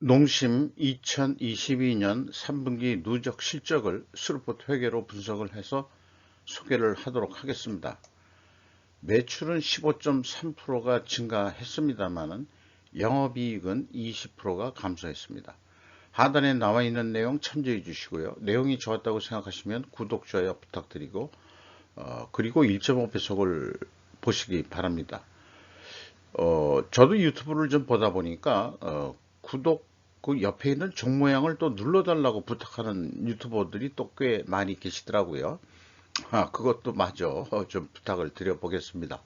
농심 2022년 3분기 누적 실적을 스루포트 회계로 분석을 해서 소개를 하도록 하겠습니다. 매출은 15.3%가 증가했습니다만 영업이익은 20%가 감소했습니다. 하단에 나와 있는 내용 참조해 주시고요. 내용이 좋았다고 생각하시면 구독, 좋아요 부탁드리고 그리고 1.5배속을 보시기 바랍니다. 저도 유튜브를 좀 보다 보니까 구독 그 옆에 있는 종 모양을 또 눌러달라고 부탁하는 유튜버들이 또 꽤 많이 계시더라고요. 그것도 마저 좀 부탁을 드려보겠습니다.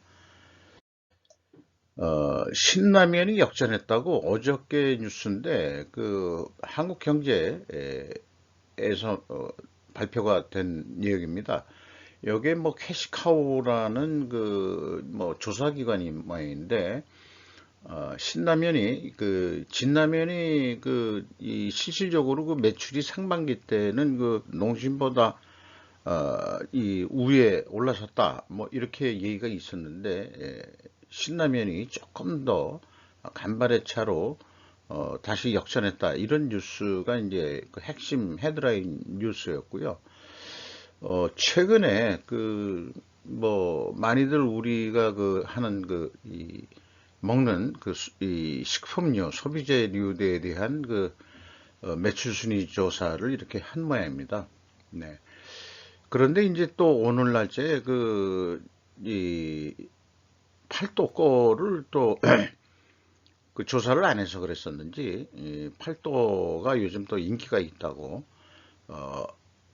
신라면이 역전했다고 어저께 뉴스인데 그 한국경제에서 발표가 된 내용입니다. 여기에 뭐 캐시카우라는 그 뭐 조사기관이 뭐인데 신라면이 그 진라면이 이 실질적으로 그 매출이 상반기 때는 그 농심보다 이 우위에 올라섰다 뭐 이렇게 얘기가 있었는데 신라면이 조금 더 간발의 차로 다시 역전했다 이런 뉴스가 이제 그 핵심 헤드라인 뉴스였고요. 최근에 그 뭐 많이들 우리가 그 하는 이 먹는 이 식품류, 소비재류에 대한 매출 순위 조사를 이렇게 한 모양입니다. 네. 그런데 이제 또 오늘날째 이 팔도 거를 또 그 조사를 안 해서 그랬었는지, 이 팔도가 요즘 또 인기가 있다고,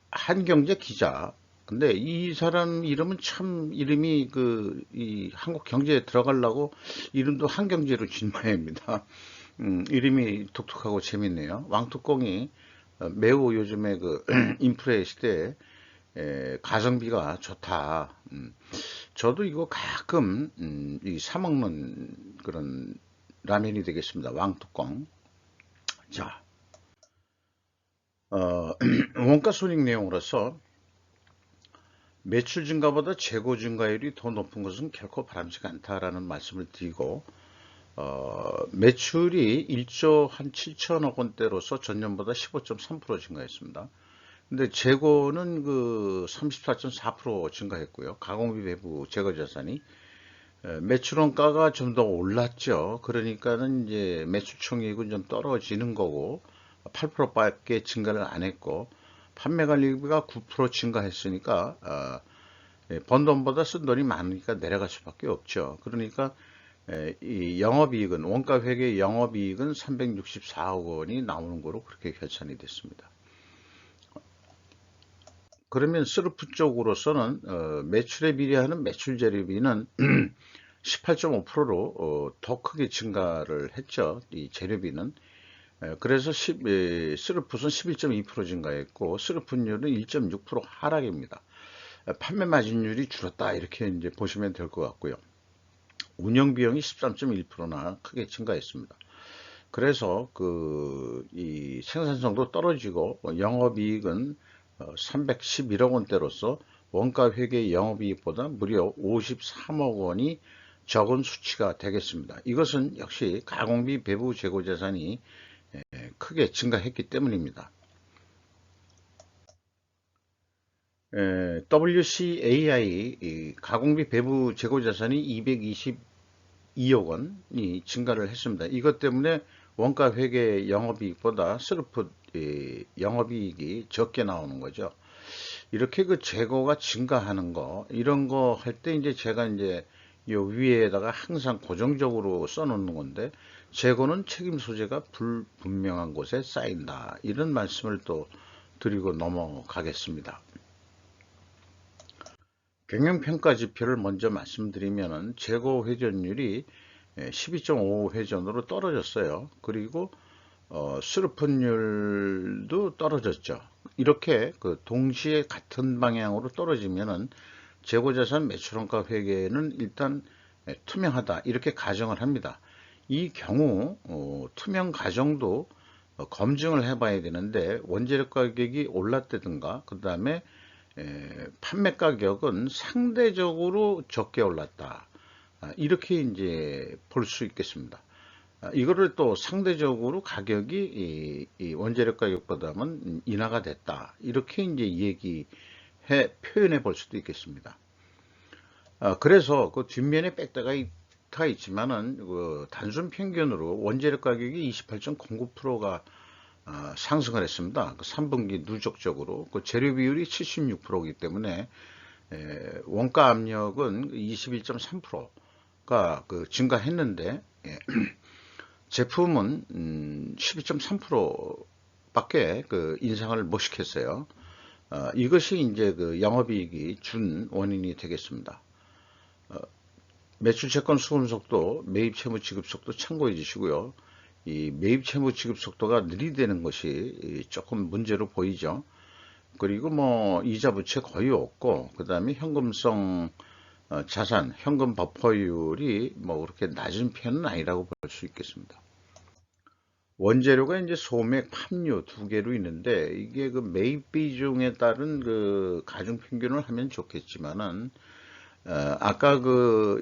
한경제 기자. 근데 이 사람 이름은 참 이름이 이 한국 경제에 들어가려고 이름도 한경제로 진 모양입니다. 이름이 독특하고 재밌네요. 왕뚜껑이 매우 요즘에 그 인플레 시대에 가성비가 좋다. 저도 이거 가끔 사 먹는 그런 라면이 되겠습니다. 왕뚜껑. 자, 원가 손익 내용으로서 매출 증가보다 재고 증가율이 더 높은 것은 결코 바람직하지 않다라는 말씀을 드리고 매출이 1조 한 7천억 원대로서 전년보다 15.3% 증가했습니다. 근데 재고는 그 34.4% 증가했고요. 가공비 배부 재고 자산이 매출 원가가 좀 더 올랐죠. 그러니까는 이제 매출 총액은 좀 떨어지는 거고 8%밖에 증가를 안 했고 판매 관리비가 9% 증가했으니까 번 돈보다 쓴 돈이 많으니까 내려갈 수밖에 없죠. 그러니까 이 영업이익은 원가 회계 영업이익은 364억 원이 나오는 거로 그렇게 결산이 됐습니다. 그러면 스루프 쪽으로서는 매출에 비례하는 매출 재료비는 18.5%로 더 크게 증가를 했죠. 이 재료비는. 그래서 스루풋은 11.2% 증가했고 스루풋율은 1.6% 하락입니다. 판매 마진율이 줄었다 이렇게 이제 보시면 될 것 같고요. 운영 비용이 13.1%나 크게 증가했습니다. 그래서 이 생산성도 떨어지고 영업이익은 311억 원대로서 원가 회계 영업이익보다 무려 53억 원이 적은 수치가 되겠습니다. 이것은 역시 가공비 배부 재고 자산이 크게 증가했기 때문입니다. WCAI 가공비 배부 재고 자산이 222억 원이 증가를 했습니다. 이것 때문에 원가 회계 영업이익보다 스루풋 영업이익이 적게 나오는 거죠. 이렇게 그 재고가 증가하는 거 이런 거 할 때 이제 제가 이제 요 위에다가 항상 고정적으로 써놓는 건데 재고는 책임 소재가 불분명한 곳에 쌓인다 이런 말씀을 또 드리고 넘어가겠습니다. 경영평가 지표를 먼저 말씀드리면은 재고 회전율이 12.5회전으로 떨어졌어요. 그리고 수르픈율도 떨어졌죠. 이렇게 동시에 같은 방향으로 떨어지면은 재고자산 매출원가 회계는 일단 투명하다 이렇게 가정을 합니다. 이 경우 투명 가정도 검증을 해봐야 되는데 원재료 가격이 올랐다든가 그 다음에 판매 가격은 상대적으로 적게 올랐다. 이렇게 이제 볼 수 있겠습니다. 이거를 또 상대적으로 가격이 이 원재료 가격보다는 인하가 됐다. 이렇게 이제 표현해 볼 수도 있겠습니다. 그래서 그 뒷면에 백다가 있지만은 그 단순 평균으로 원재료 가격이 28.09%가 상승을 했습니다. 그 3분기 누적적으로 그 재료 비율이 76%이기 때문에 원가 압력은 21.3%가 그 증가했는데 제품은 12.3%밖에 그 인상을 못 시켰어요. 이것이 이제 그 영업이익이 준 원인이 되겠습니다. 매출 채권 수금 속도, 매입 채무 지급 속도 참고해 주시고요. 이 매입 채무 지급 속도가 느리다는 것이 조금 문제로 보이죠. 그리고 뭐 이자 부채 거의 없고, 그 다음에 현금성 자산, 현금 버퍼율이 뭐 그렇게 낮은 편은 아니라고 볼 수 있겠습니다. 원재료가 이제 소맥, 팜유 두 개로 있는데 이게 그 매입 비중에 따른 그 가중 평균을 하면 좋겠지만은 아까 그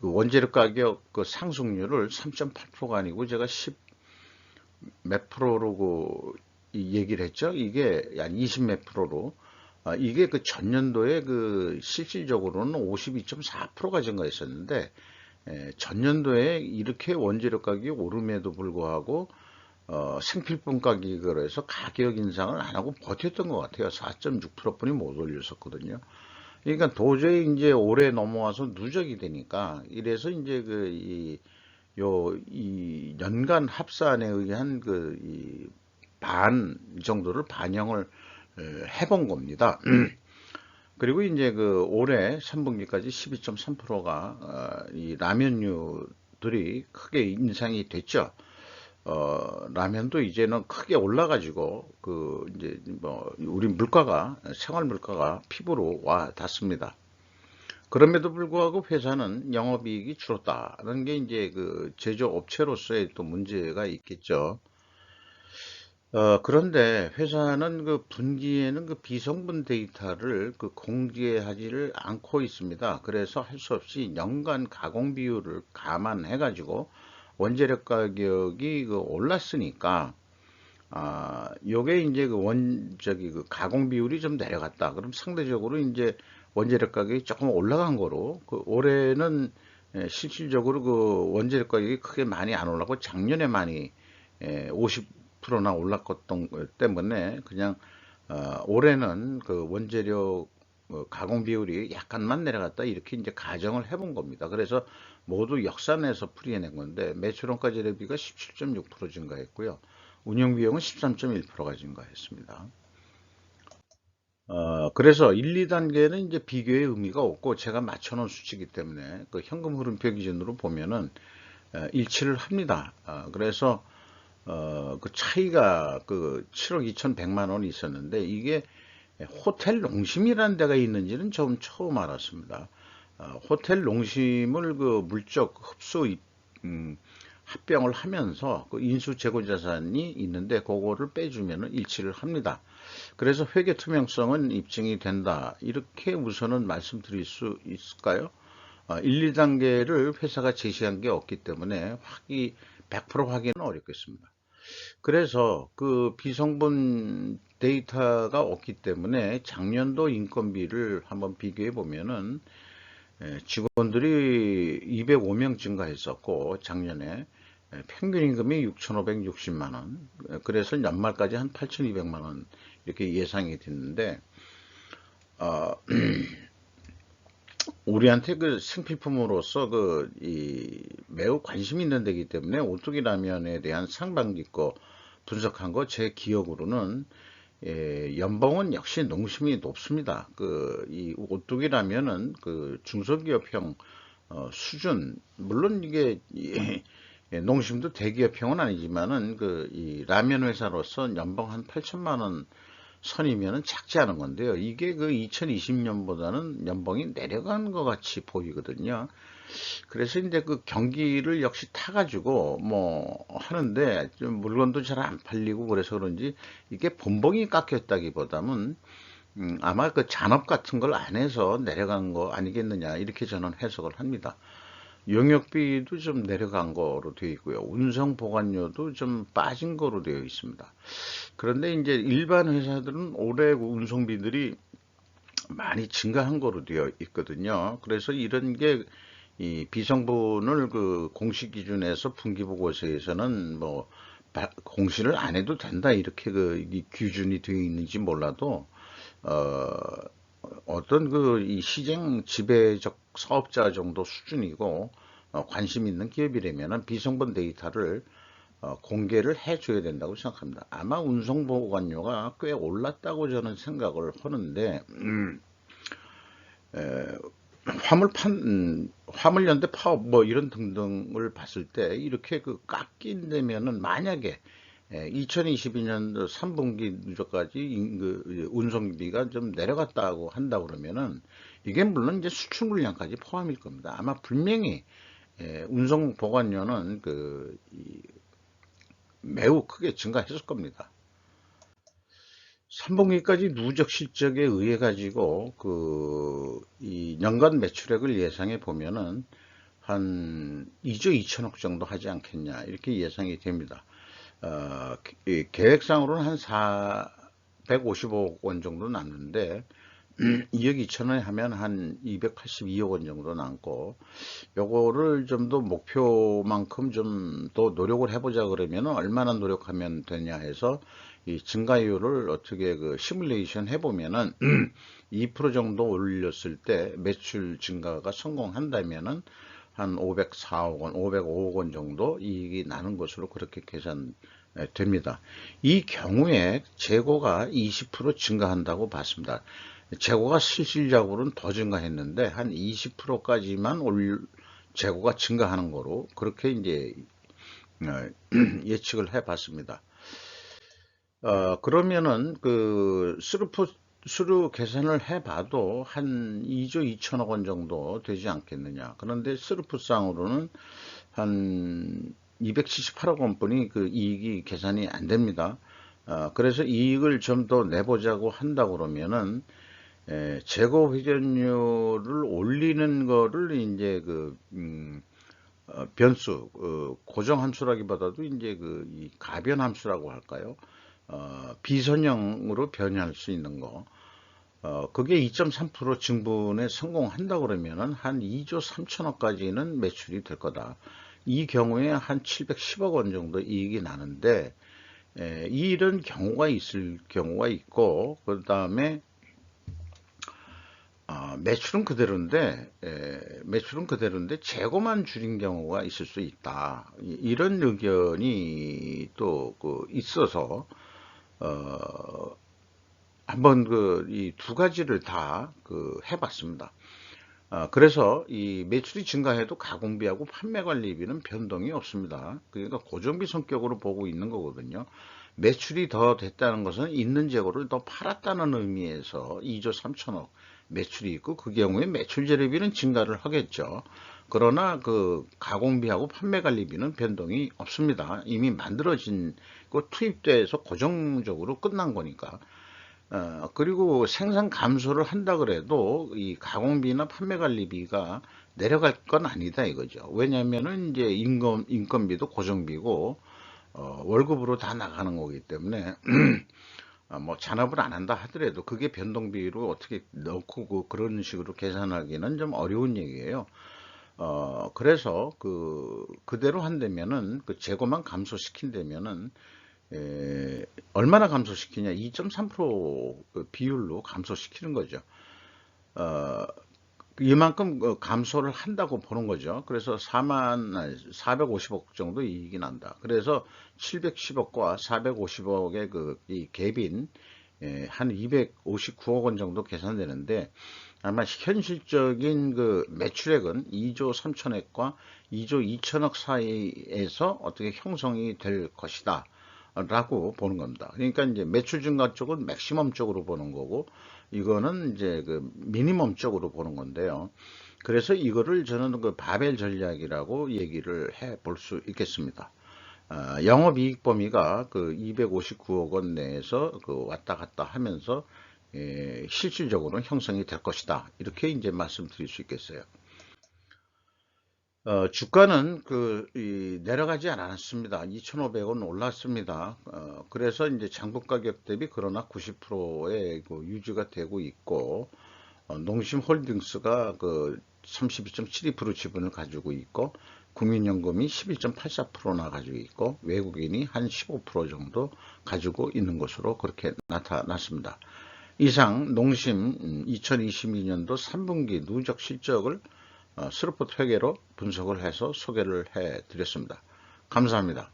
원재료 가격 그 상승률을 3.8%가 아니고 제가 10 몇 프로로 이 얘기를 했죠. 이게 한 20 몇 프로로 이게 그 전년도에 그 실질적으로는 52.4%가 증가했었는데 전년도에 이렇게 원재료 가격이 오름에도 불구하고 생필품 가격으로 해서 가격 인상을 안 하고 버텼던 것 같아요. 4.6%뿐이 못 올렸었거든요. 그러니까 도저히 이제 올해 넘어와서 누적이 되니까 이래서 이제 이 연간 합산에 의한 반 정도를 반영을 해본 겁니다. 그리고 이제 그 올해 3분기까지 12.3%가 이 라면류들이 크게 인상이 됐죠. 라면도 이제는 크게 올라가지고 그 이제 뭐 우리 생활 물가가 피부로 와 닿습니다. 그럼에도 불구하고 회사는 영업이익이 줄었다는 게 이제 그 제조업체로서의 또 문제가 있겠죠. 그런데 회사는 그 분기에는 그 비성분 데이터를 그 공개하지를 않고 있습니다. 그래서 할 수 없이 연간 가공 비율을 감안해 가지고 원재료 가격이 그 올랐으니까 요게 이제 그 가공 비율이 좀 내려갔다. 그럼 상대적으로 이제 원재료 가격이 조금 올라간 거로 그 올해는 실질적으로 그 원재료 가격이 크게 많이 안 올랐고 작년에 많이 50%나 올랐던 것 때문에 그냥 올해는 그 원재료 가공 비율이 약간만 내려갔다 이렇게 이제 가정을 해본 겁니다. 그래서 모두 역산해서 풀이해낸 건데 매출원가 재료비가 17.6% 증가했고요. 운영비용은 13.1%가 증가했습니다. 그래서 1, 2단계는 이제 비교의 의미가 없고 제가 맞춰놓은 수치이기 때문에 그 현금 흐름표 기준으로 보면은 일치를 합니다. 그래서 그 차이가 그 7억 2,100만 원이 있었는데 이게 호텔 농심이라는 데가 있는지는 처음 알았습니다. 호텔 농심을 그 물적 흡수 합병을 하면서 그 인수 재고 자산이 있는데 그거를 빼주면 일치를 합니다. 그래서 회계 투명성은 입증이 된다. 이렇게 우선은 말씀드릴 수 있을까요? 1, 2단계를 회사가 제시한 게 없기 때문에 100% 확인은 어렵겠습니다. 그래서 그 비성분 데이터가 없기 때문에 작년도 인건비를 한번 비교해 보면은 직원들이 205명 증가했었고 작년에 평균 임금이 6,560만 원. 그래서 연말까지 한 8,200만 원 이렇게 예상이 됐는데 우리한테 그 생필품으로서 매우 관심 있는 데이기 때문에 오뚜기 라면에 대한 상반기 거 분석한 거 제 기억으로는 연봉은 역시 농심이 높습니다. 이 오뚜기 라면은 그 중소기업형 수준 물론 이게 농심도 대기업형은 아니지만은 이 라면 회사로서 연봉 한 8천만 원 선이면은 작지 않은 건데요. 이게 그 2020년보다는 연봉이 내려간 것 같이 보이거든요. 그래서 이제 그 경기를 역시 타가지고 뭐 하는데 좀 물건도 잘 안 팔리고 그래서 그런지 이게 본봉이 깎였다기보다는 아마 그 잔업 같은 걸 안 해서 내려간 거 아니겠느냐 이렇게 저는 해석을 합니다. 용역비도 좀 내려간 거로 되어 있고요. 운송 보관료도 좀 빠진 거로 되어 있습니다. 그런데 이제 일반 회사들은 올해 운송비들이 많이 증가한 거로 되어 있거든요. 그래서 이런 게 이 비성분을 그 공시 기준에서 분기보고서에서는 뭐 공시를 안 해도 된다 이렇게 이 기준이 되어 있는지 몰라도 어, 어떤 그 이 시장 지배적 사업자 정도 수준이고 관심 있는 기업이라면은 비성분 데이터를 공개를 해줘야 된다고 생각합니다. 아마 운송보관료가 꽤 올랐다고 저는 생각을 하는데 화물연대 파업 뭐 이런 등등을 봤을 때 이렇게 그 깎인다면은 만약에 2022년도 3분기 누적까지 그 운송비가 좀 내려갔다고 한다 그러면은 이게 물론 이제 수출 물량까지 포함일 겁니다. 아마 분명히 운송 보관료는 매우 크게 증가했을 겁니다. 3분기까지 누적 실적에 의해 가지고 이 연간 매출액을 예상해 보면은 한 2조 2천억 정도 하지 않겠냐 이렇게 예상이 됩니다. 이 계획상으로는 한 450억 원 정도 남는데 2억 2천원에 하면 한 282억 원 정도 남고 요거를 좀 더 목표만큼 좀 더 노력을 해보자 그러면 얼마나 노력하면 되냐 해서 이 증가율을 어떻게 그 시뮬레이션 해보면은 2% 정도 올렸을 때 매출 증가가 성공한다면은 한 504억 원, 505억 원 정도 이익이 나는 것으로 그렇게 계산됩니다. 이 경우에 재고가 20% 증가한다고 봤습니다. 재고가 실질적으로는 더 증가했는데 한 20%까지만 재고가 증가하는 거로 그렇게 이제 예측을 해봤습니다. 그러면은 수루 계산을 해봐도 한 2조 2천억 원 정도 되지 않겠느냐. 그런데 스루프상으로는 한 278억 원뿐이 그 이익이 계산이 안 됩니다. 그래서 이익을 좀 더 내보자고 한다 그러면은 재고 회전율을 올리는 거를 이제 변수, 고정 함수라기보다도 이제 이 가변 함수라고 할까요? 비선형으로 변형할 수 있는 거. 그게 2.3% 증분에 성공한다 그러면은 한 2조 3천억까지는 매출이 될 거다. 이 경우에 한 710억 원 정도 이익이 나는데, 이런 경우가 있을 경우가 있고, 그 다음에 매출은 그대로인데 재고만 줄인 경우가 있을 수 있다. 이런 의견이 또 있어서 한번 이 두 가지를 다 해봤습니다. 그래서 이 매출이 증가해도 가공비하고 판매관리비는 변동이 없습니다. 그러니까 고정비 성격으로 보고 있는 거거든요. 매출이 더 됐다는 것은 있는 재고를 더 팔았다는 의미에서 2조 3천억 매출이 있고 그 경우에 매출 재료비는 증가를 하겠죠. 그러나 가공비하고 판매관리비는 변동이 없습니다. 이미 만들어진 투입돼서 고정적으로 끝난 거니까. 그리고 생산 감소를 한다 그래도 이 가공비나 판매관리비가 내려갈 건 아니다 이거죠. 왜냐하면은 이제 인건비도 고정비고 월급으로 다 나가는 거기 때문에 뭐 잔업을 안 한다 하더라도 그게 변동비로 어떻게 넣고 그런 식으로 계산하기는 좀 어려운 얘기예요. 그래서 그대로 한다면은 재고만 감소시킨다면은 얼마나 감소시키냐? 2.3% 비율로 감소시키는 거죠. 이만큼 감소를 한다고 보는 거죠. 그래서 450억 정도 이익이 난다. 그래서 710억과 450억의 이 갭인 한 259억 원 정도 계산되는데 아마 현실적인 매출액은 2조 3천억과 2조 2천억 사이에서 어떻게 형성이 될 것이다. 라고 보는 겁니다. 그러니까 이제 매출 증가 쪽은 맥시멈 쪽으로 보는 거고, 이거는 이제 미니멈 쪽으로 보는 건데요. 그래서 이거를 저는 바벨 전략이라고 얘기를 해 볼 수 있겠습니다. 영업이익 범위가 259억 원 내에서 왔다 갔다 하면서 실질적으로 형성이 될 것이다. 이렇게 이제 말씀드릴 수 있겠어요. 주가는 내려가지 않았습니다. 2,500원 올랐습니다. 그래서 이제 장부 가격 대비 그러나 90%의 유지가 되고 있고, 농심홀딩스가 32.72% 지분을 가지고 있고, 국민연금이 11.84%나 가지고 있고, 외국인이 한 15% 정도 가지고 있는 것으로 그렇게 나타났습니다. 이상 농심 2022년도 3분기 누적 실적을 스로포트 회계로 분석을 해서 소개를 해 드렸습니다. 감사합니다.